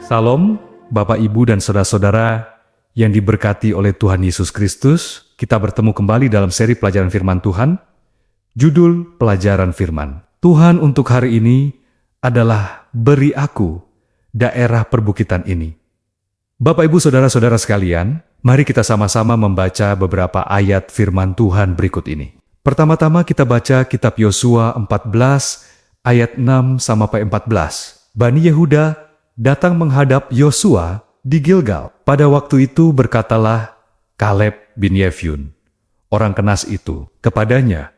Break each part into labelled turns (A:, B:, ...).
A: Salam, Bapak, Ibu, dan saudara-saudara yang diberkati oleh Tuhan Yesus Kristus. Kita bertemu kembali dalam seri pelajaran firman Tuhan. Judul pelajaran firman Tuhan untuk hari ini adalah Beri Aku Daerah Perbukitan Ini. Bapak, Ibu, saudara-saudara sekalian, mari kita sama-sama membaca beberapa ayat firman Tuhan berikut ini. Pertama-tama kita baca kitab Yosua 14 ayat 6-14. Bani Yehuda datang menghadap Yosua di Gilgal. Pada waktu itu berkatalah Kaleb bin Yefun, orang Kenas itu, kepadanya,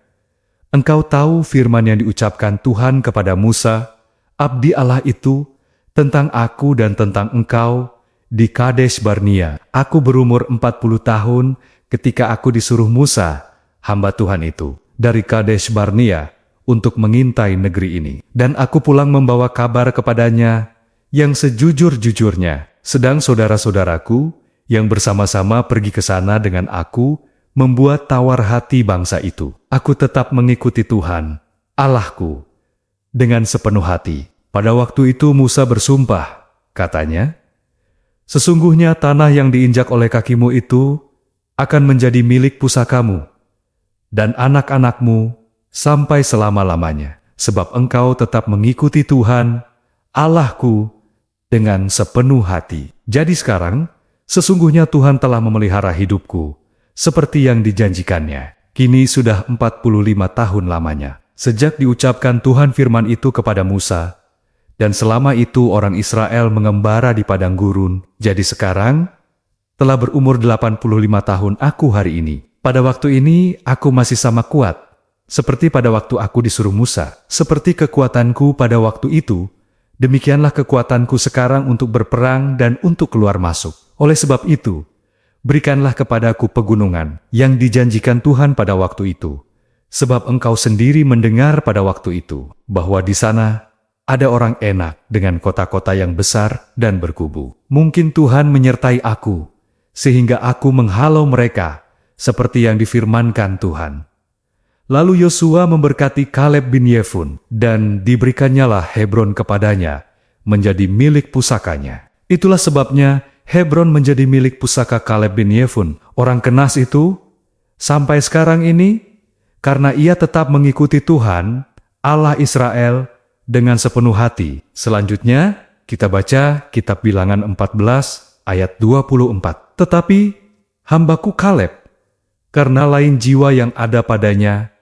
A: "Engkau tahu firman yang diucapkan Tuhan kepada Musa, abdi Allah itu, tentang aku dan tentang engkau di Kades Barnea. Aku berumur 40 tahun ketika aku disuruh Musa, hamba Tuhan itu, dari Kades Barnea untuk mengintai negeri ini. Dan aku pulang membawa kabar kepadanya yang sejujur-jujurnya. Sedang saudara-saudaraku yang bersama-sama pergi ke sana dengan aku membuat tawar hati bangsa itu. Aku tetap mengikuti Tuhan, Allahku, dengan sepenuh hati." Pada waktu itu Musa bersumpah, katanya, "Sesungguhnya tanah yang diinjak oleh kakimu itu akan menjadi milik pusakamu dan anak-anakmu sampai selama-lamanya, sebab engkau tetap mengikuti Tuhan, Allahku, dengan sepenuh hati." Jadi sekarang, sesungguhnya Tuhan telah memelihara hidupku, seperti yang dijanjikannya. Kini sudah 45 tahun lamanya, sejak diucapkan Tuhan firman itu kepada Musa, dan selama itu orang Israel mengembara di padang gurun. Jadi sekarang, telah berumur 85 tahun aku hari ini. Pada waktu ini, aku masih sama kuat, seperti pada waktu aku disuruh Musa. Seperti kekuatanku pada waktu itu, demikianlah kekuatanku sekarang untuk berperang dan untuk keluar masuk. Oleh sebab itu, berikanlah kepadaku pegunungan yang dijanjikan Tuhan pada waktu itu. Sebab engkau sendiri mendengar pada waktu itu, bahwa di sana ada orang Enak dengan kota-kota yang besar dan berkubu. Mungkin Tuhan menyertai aku, sehingga aku menghalau mereka, seperti yang difirmankan Tuhan. Lalu Yosua memberkati Kaleb bin Yefun, dan diberikannya Hebron kepadanya, menjadi milik pusakanya. Itulah sebabnya Hebron menjadi milik pusaka Kaleb bin Yefun, orang Kenas itu, sampai sekarang ini, karena ia tetap mengikuti Tuhan, Allah Israel, dengan sepenuh hati. Selanjutnya, kita baca kitab Bilangan 14 ayat 24. "Tetapi hambaku Kaleb, karena lain jiwa yang ada padanya,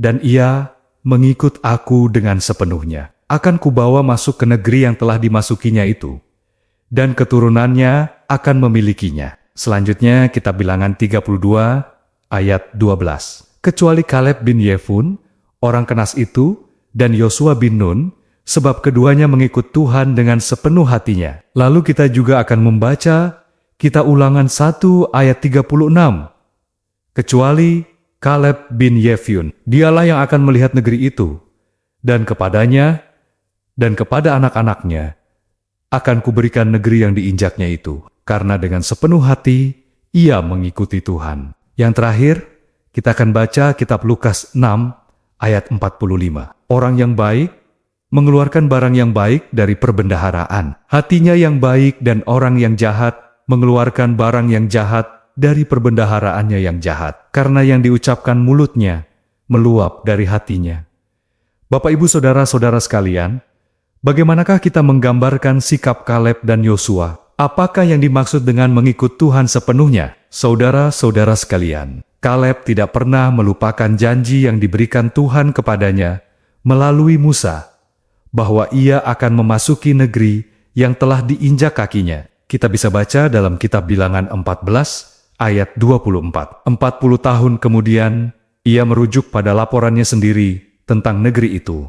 A: dan ia mengikut aku dengan sepenuhnya, akan kubawa masuk ke negeri yang telah dimasukinya itu, dan keturunannya akan memilikinya." Selanjutnya kita Bilangan 32 ayat 12. "Kecuali Kaleb bin Yefun, orang Kenas itu, dan Yosua bin Nun, sebab keduanya mengikut Tuhan dengan sepenuh hatinya." Lalu kita juga akan membaca kita Ulangan 1 ayat 36. "Kecuali Kaleb bin Yefun, dialah yang akan melihat negeri itu, dan kepadanya dan kepada anak-anaknya akan kuberikan negeri yang diinjaknya itu, karena dengan sepenuh hati ia mengikuti Tuhan." Yang terakhir, kita akan baca kitab Lukas 6 ayat 45. "Orang yang baik mengeluarkan barang yang baik dari perbendaharaan. Hatinya yang baik, dan orang yang jahat mengeluarkan barang yang jahat dari perbendaharaannya yang jahat, karena yang diucapkan mulutnya meluap dari hatinya." Bapak, Ibu, saudara-saudara sekalian, bagaimanakah kita menggambarkan sikap Kaleb dan Yosua? Apakah yang dimaksud dengan mengikut Tuhan sepenuhnya? Saudara-saudara sekalian, Kaleb tidak pernah melupakan janji yang diberikan Tuhan kepadanya melalui Musa, bahwa ia akan memasuki negeri yang telah diinjak kakinya. Kita bisa baca dalam kitab Bilangan 14 ayat 24. 40 tahun kemudian, ia merujuk pada laporannya sendiri tentang negeri itu,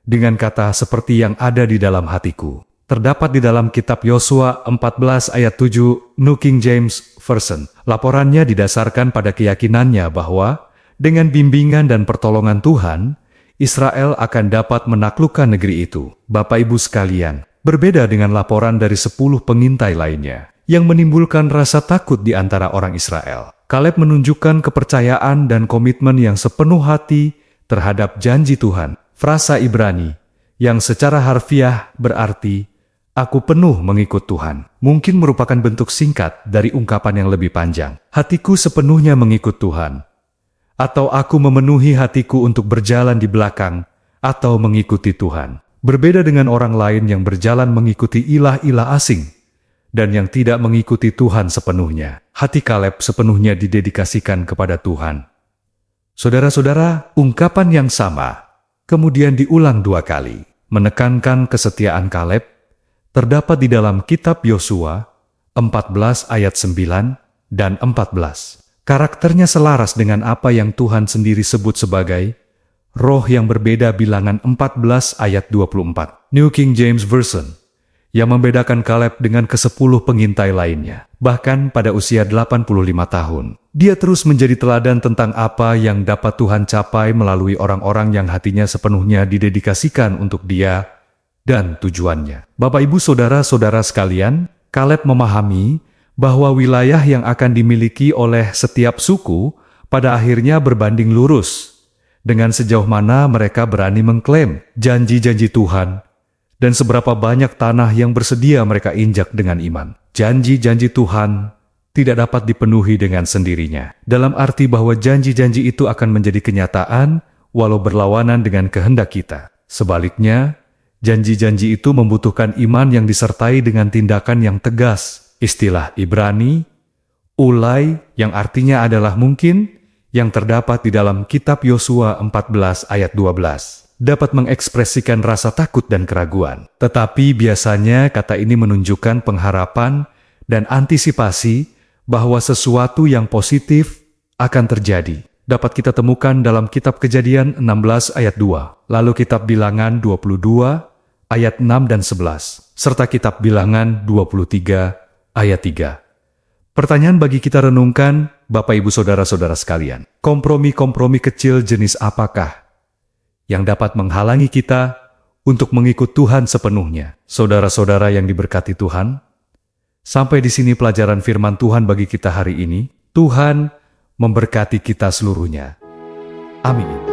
A: dengan kata seperti yang ada di dalam hatiku. Terdapat di dalam kitab Yosua 14 ayat 7 New King James Version. Laporannya didasarkan pada keyakinannya bahwa dengan bimbingan dan pertolongan Tuhan, Israel akan dapat menaklukkan negeri itu. Bapak, Ibu sekalian, berbeda dengan laporan dari 10 pengintai lainnya yang menimbulkan rasa takut di antara orang Israel. Kaleb menunjukkan kepercayaan dan komitmen yang sepenuh hati terhadap janji Tuhan. Frasa Ibrani yang secara harfiah berarti Aku penuh mengikut Tuhan. Mungkin merupakan bentuk singkat dari ungkapan yang lebih panjang. Hatiku sepenuhnya mengikut Tuhan. Atau aku memenuhi hatiku untuk berjalan di belakang atau mengikuti Tuhan. Berbeda dengan orang lain yang berjalan mengikuti ilah-ilah asing dan yang tidak mengikuti Tuhan sepenuhnya. Hati Kaleb sepenuhnya didedikasikan kepada Tuhan. Saudara-saudara, ungkapan yang sama kemudian diulang 2 kali. Menekankan kesetiaan Kaleb terdapat di dalam kitab Yosua 14 ayat 9 dan 14. Karakternya selaras dengan apa yang Tuhan sendiri sebut sebagai roh yang berbeda bilangan 14 ayat 24. New King James Version yang membedakan Kaleb dengan ke-10 pengintai lainnya. Bahkan pada usia 85 tahun, dia terus menjadi teladan tentang apa yang dapat Tuhan capai melalui orang-orang yang hatinya sepenuhnya didedikasikan untuk Dia dan tujuannya. Bapak, Ibu, saudara-saudara sekalian, Kaleb memahami bahwa wilayah yang akan dimiliki oleh setiap suku pada akhirnya berbanding lurus dengan sejauh mana mereka berani mengklaim janji-janji Tuhan dan seberapa banyak tanah yang bersedia mereka injak dengan iman. Janji-janji Tuhan tidak dapat dipenuhi dengan sendirinya, dalam arti bahwa janji-janji itu akan menjadi kenyataan walau berlawanan dengan kehendak kita. Sebaliknya, janji-janji itu membutuhkan iman yang disertai dengan tindakan yang tegas. Istilah Ibrani, ulai, yang artinya adalah mungkin, yang terdapat di dalam kitab Yosua 14 ayat 12, dapat mengekspresikan rasa takut dan keraguan. Tetapi biasanya kata ini menunjukkan pengharapan dan antisipasi bahwa sesuatu yang positif akan terjadi. Dapat kita temukan dalam kitab Kejadian 16 ayat 2, lalu kitab Bilangan 22 ayat 6 dan 11, serta kitab Bilangan 23 ayat 3. Pertanyaan bagi kita renungkan, Bapak, Ibu, saudara-saudara sekalian. Kompromi-kompromi kecil jenis apakah yang dapat menghalangi kita untuk mengikut Tuhan sepenuhnya? Saudara-saudara yang diberkati Tuhan, sampai di sini pelajaran firman Tuhan bagi kita hari ini. Tuhan memberkati kita seluruhnya. Amin.